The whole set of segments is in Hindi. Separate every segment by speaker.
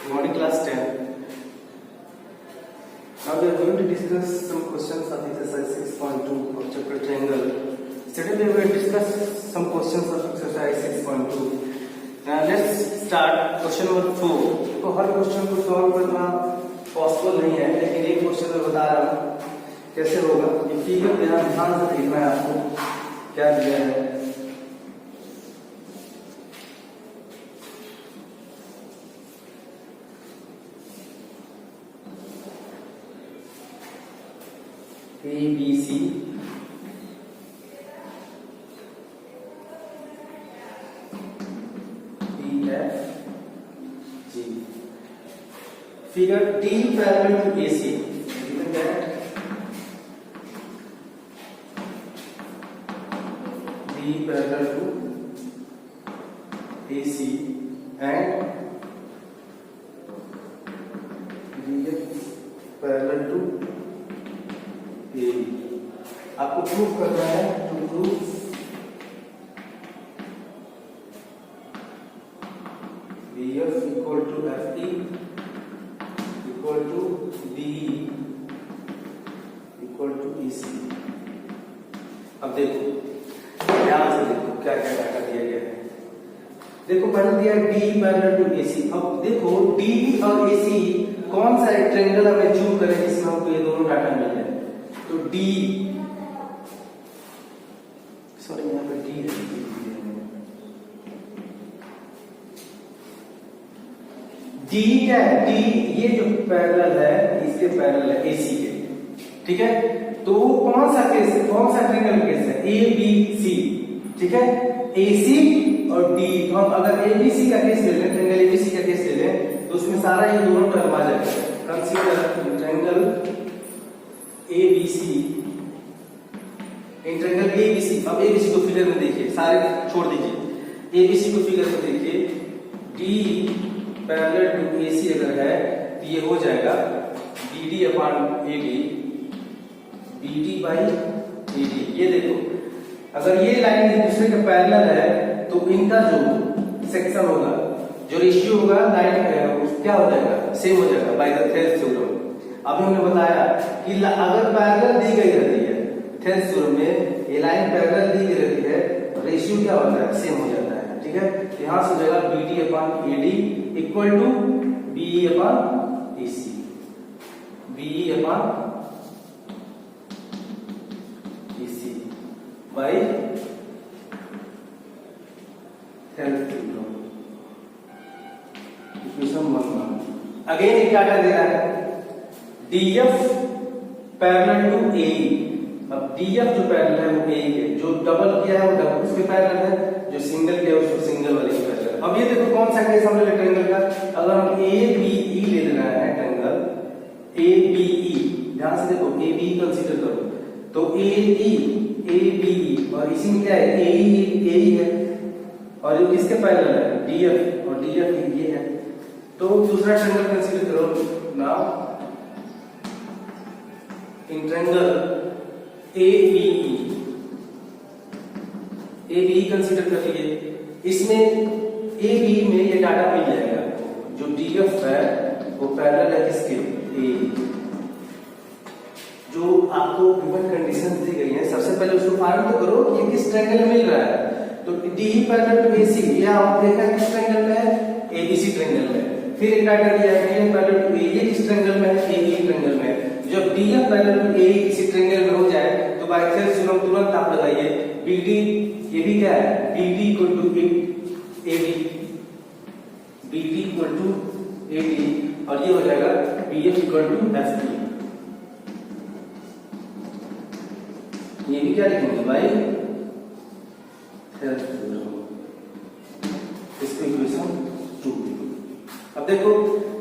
Speaker 1: Morning class 10. Now we are going to discuss some questions of exercise 6.2 of chapter triangle. Yesterday we will discuss some questions of exercise 6.2. Now let's start question number 4. तो हर क्वेश्चन को सॉल्व करना पॉसिबल नहीं है, लेकिन एक क्वेश्चन में बता रहा हूँ कैसे होगा। ये फिगर ध्यान से देखना है आपको क्या दिया है। ABC DFG. Figure D parallel to AC. Given that D parallel to AC and DF parallel to आपको प्रूफ करना है। To proof BF equal to FT equal to DE equal to EC। अब देखो ध्यान से देखो क्या क्या डाटा दिया गया है। देखो पहले दिया D पैरेलल टू AC। अब देखो DB और AC कौन सा एक ट्रायंगल हमें चूज करें जिसमें हमको ये दोनों डाटा मिल जाए। तो D यहाँ पे D है, D क्या है? D ये जो पैरेलल है इसके पैरेलल है AC के, ठीक है। तो कौन सा केस है, कौन सा ट्रायंगल केस है? ABC, ठीक है। AC और D, तो हम अगर ABC का केस ले लें, ट्रायंगल ABC का केस ले लें, तो उसमें सारा ये दोनों टर्म आ जाएगा। Consider triangle ABC in triangle ABC। अब ABC को फिगर में देखिए, सारे छोड़ दीजिए, ABC को फिगर में देखिए। D पैरेलल टू AC अगर है तो ये हो जाएगा BD upon AD, BD by AD। ये देखो अगर ये लाइन एक दूसरे के पैरेलल है तो इनका जो सेक्शन होगा, जो रेशियो होगा लाइन क्या हो जाएगा, सेम हो जाएगा बाय द थेल्स थ्योरम। अभी हमने बताया कि अगर पैरेलल दी गई रहती है थेल्स थ्योरम में, ये लाइन पैरेलल दी गई रहती है, रेशियो क्या होता है, सेम हो जाता है, ठीक है। यहां से हो जाएगा BD upon AD equal to BE upon AC, BE upon AC by Thales theorem. Equation 1 again एक डाटा दे रहा है DF पैरेलल टू AE। अब DF जो पैरेलल है वो AE के, जो डबल किया है वो डबल उसके पैरेलल है, जो सिंगल किया है उसको सिंगल वाले के पैरेलल। अब ये देखो कौन सा केस हमने ले ट्रायंगल का, अगर हम ABE ले लेना है ट्रायंगल ABE, ध्यान से देखो ABE कंसीडर करो, तो ABE और इसी में क्या है AE है, और इसके पैरेलल है DF और DF ये है। तो दूसरा ट्रायंगल कंसीडर करो ना, इन ट्रायंगल ABE कंसीडर कर लीजिए। इसमें ABE में ये डाटा मिल जाएगा, जो DF है वो पैरेलल है किसके, AE। जो आपको गिवन कंडीशन दी गई है, सबसे पहले उसको फाइंड तो करो कि ये किस ट्रायंगल में मिल रहा है। तो DE पैरेलल टू AC, ये आप देखा किस ट्रायंगल में है, ABC ट्रायंगल में। फिर एक डाटा दिया है DF पैरेलल टू AE, ये किस ट्रायंगल में है, AE ट्रायंगल में। जब DF पैरेलल टू AE किसी ट्रायंगल में हो जाए तो बाय थेल्स थ्योरम तुरंत आप लगाइए BD, ये भी क्या है BD equal to AD, BD equal to AD, और ये हो जाएगा BF इक्वल टू FT। ये भी क्या लिखेंगे बाय थेल्स थ्योरम, इसको इक्वेशन 2। अब देखो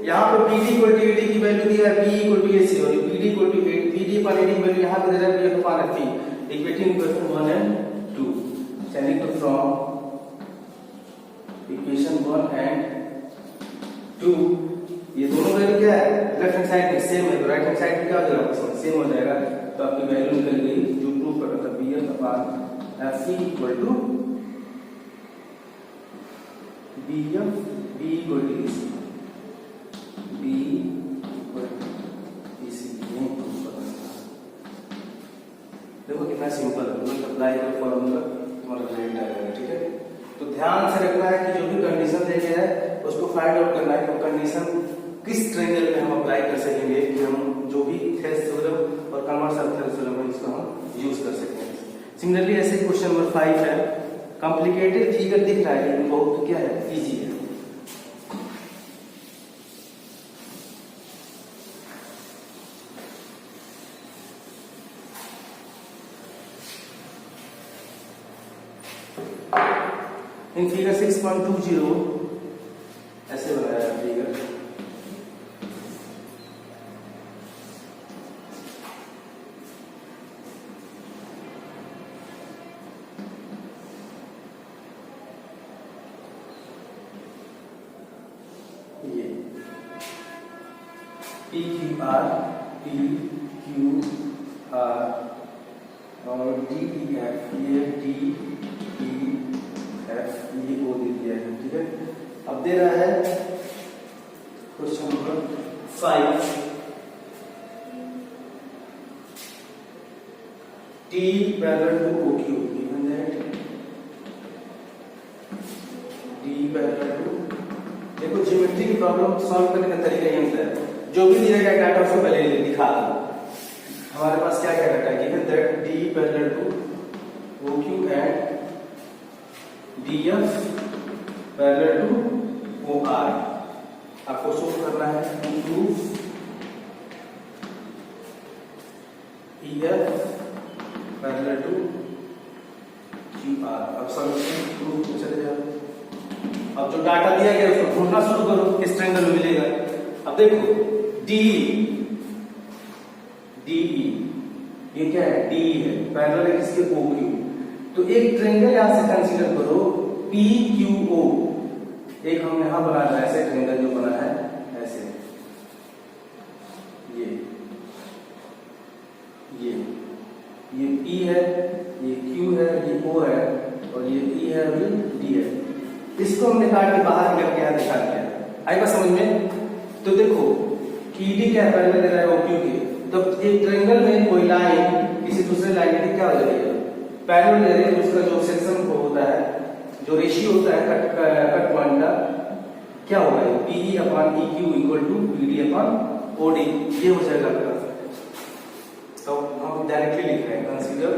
Speaker 1: यहाँ पे BD इक्वल टू AD की वैल्यू दी है, BE इक्वल टू AC, और BD इक्वल टू BD पर AD की वैल्यू यहाँ पे दे रहा है BF upon FT। Equation equation 1 and 2, standing to from equation 1 and 2, ये दोनों वैल्यू क्या है, लेफ्ट हैंड साइड में सेम है, तो राइट हैंड साइड में क्या हो जाएगा, सेम हो जाएगा। तो आपकी वैल्यू निकल गई जो प्रूव कर रहा था BF upon FT equal to BF B equal to AC। कितना सिंपल है, तुरंत अप्लाई कर फॉर्मूला तुम्हारा रिजल्ट आ जाएगा। ठीक है, तो ध्यान से रखना है कि जो भी कंडीशन दे गया है उसको फाइंड आउट करना है कि वो कंडीशन किस ट्रायंगल में हम अप्लाई कर सकेंगे कि हम जो भी थेल्स थ्योरम और कन्वर्स थेल्स थ्योरम है इसको हम यूज कर सकते हैं। सिमिलरली ऐसे क्वेश्चन नंबर 5 है, कॉम्प्लिकेटेड फिगर दिख रहा है लेकिन बहुत क्या है, इजी है। इन फिगर 6.20 ऐसे बनाया है फिगर। ये पी क्यू आर और डी ई एफ, ये डी ई एफ ये ओ दे दिया है। ठीक है, अब दे रहा है question number 5, T parallel to O Q, given that D parallel to. देखो ज्योमेट्री की प्रॉब्लम सॉल्व करने का तरीका ये होता है, जो भी दिया गया डाटा उसको पहले दिखा दो। हमारे पास क्या क्या डाटा है, given that D parallel to O Q and DF parallel to OR। आपको सोल्व करना है, proof EF parallel to QR। अब सॉल्यूशन प्रूफ में चले जाओ। अब जो डाटा दिया गया उसको ढूंढना शुरू करो किस ट्रायंगल में मिलेगा। अब देखो DE ये क्या है, DE है, पैरेलल है किसके, OQ। तो एक ट्रायंगल यहां से कंसीडर करो PQO, एक हम यहां बना रहे हैं ऐसे ट्रायंगल जो बना है ऐसे, ये P है, ये Q है, ये O है और ये E है और ये D है। इसको हमने काट के बाहर निकल के यहां दिखा दिया। आई बात समझ में? तो देखो PD क्या है, पैरेलल दे रहा है OQ के, तो एक ट्रायंगल में कोई लाइन किसी दूसरे लाइन की क्या हो जाती है, पैरेलल दे रही है, उसका जो सेक्शन होता है, जो रेशियो होता है कट पॉइंट का क्या होगा, PE upon EQ equal to PD upon OD, ये हो जाएगा आपका। तो हम डायरेक्टली लिख रहे हैं, कंसीडर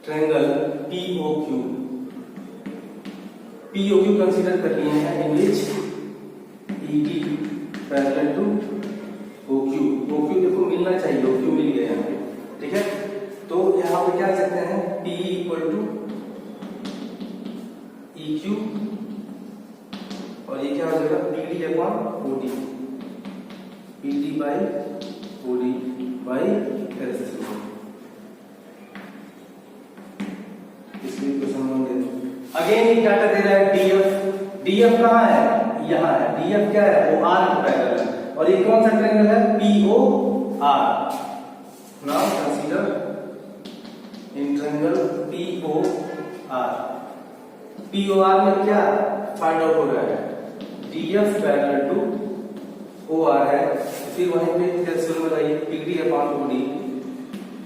Speaker 1: ट्रायंगल POQ कंसीडर कर लिए हैं, इन विच ED पैरेलल टू OQ देखो मिलना चाहिए, OQ मिल गया यहाँ पे। ठीक है, तो यहाँ पे क्या कर सकते हैं, PE इक्वल टू EQ और ये क्या हो जाएगा, PD upon OD, PD by OD by LC। इसलिए क्वेश्चन नंबर दे दो। अगेन एक डाटा दे रहा है DF कहाँ है, यहाँ है, DF क्या है, वो R के पैरेलल है और ये कौन सा ट्रायंगल है, POR। Now consider in triangle POR में क्या फाइंड आउट हो रहा है, DF पैरेलल टू OR है, फिर वहीं पे कैलकुलेट लगाइए, PD upon OD,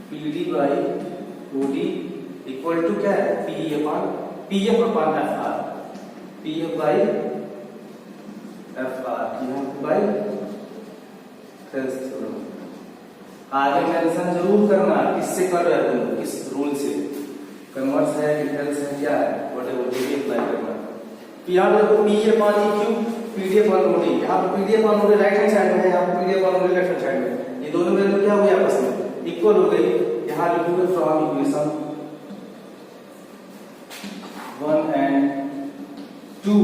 Speaker 1: PD by OD equal to क्या है, PF upon FR, PF by FR, यहाँ बाई कैलकुलेट। आगे मेंशन जरूर करना किससे कर रहे हो, किस रूल से, कन्वर्स है कि हेल्स है, क्या है, व्हाटएवर जो भी अप्लाई करना। यहाँ पे देखो P upon EQ, PD upon OD, यहाँ पे PD upon OD right hand side में है, यहाँ पे PD upon OD left hand side में, ये दोनों वैल्यू क्या हुई आपस में, इक्वल हो गई। यहाँ लिखोगे फ्रॉम इक्वेशन 1 एंड 2,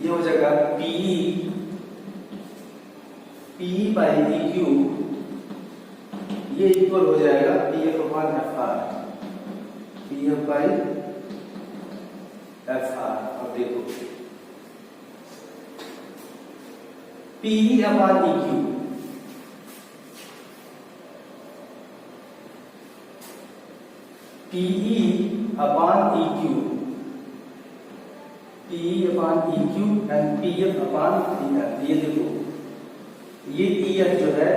Speaker 1: ये हो जाएगा PE बाई EQ, ये इक्वल हो जाएगा PF upon FR, PF by FR। अब देखो PE upon EQ, PE upon EQ, PE upon EQ and PF upon EF। ये देखो ये EF जो है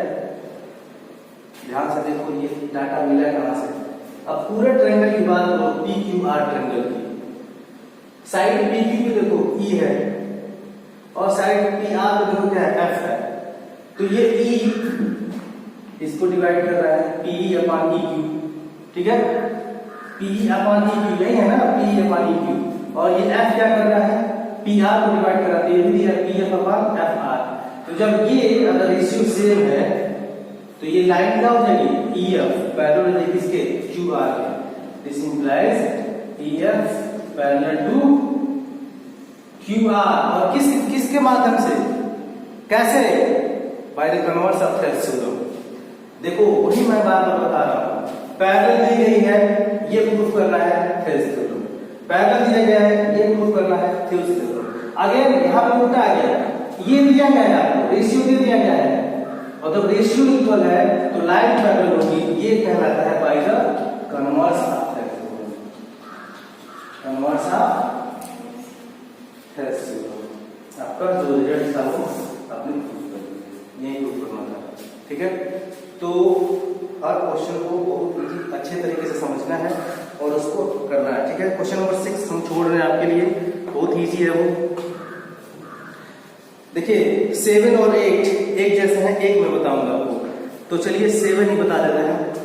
Speaker 1: ध्यान से देखो ये डाटा मिला है कहां से। अब पूरे ट्रायंगल की बात करो, पी क्यू आर ट्रायंगल की, साइड पी क्यू पे देखो ई है और साइड पी आर पे देखो क्या है, एफ है। तो ये ई इसको डिवाइड कर रहा है पी अपॉन ई क्यू, ठीक है, पी अपॉन ई क्यू यही है ना, पी अपॉन ई क्यू। और ये एफ क्या कर रहा है, पी आर को डिवाइड कर रहा है, ये भी दिया P F upon F R. तो जब ये अगर रेशियो सेम है तो ये लाइन क्या हो जाएगी, ई एफ पैरेलल है किसके, क्यू आर के। This implies E F parallel to Q R. और किसके माध्यम से, कैसे, by the converse of Thales theorem. देखो वही मैं बार बार बता रहा हूं, पैरेलल दी गई है ये प्रूव करना है थ्रेड्स थ्योरम, पैरेलल दिया गया है ये प्रूव करना है थ्योरम थ्योरम। अगेन यहां पे उल्टा आ गया, ये दिया गया है आपको, रेशियो दे दिया गया है, और जब रेशियो इक्वल है तो लाइन पैरेलल होगी, ये कहलाता है bye the converse of Thales theorem, converse of Thales theorem. आपका जो रिजल्ट था वो आपने प्रूव कर दिया, यही प्रूव करना था, ठीक है। तो हर क्वेश्चन को बहुत अच्छे तरीके से समझना है और उसको करना है, ठीक है। क्वेश्चन नंबर 6 हम छोड़ रहे हैं आपके लिए, बहुत इजी है वो। देखिए 7 और 8 एक जैसे हैं, एक मैं बताऊंगा आपको, तो चलिए 7 ही बता देते हैं।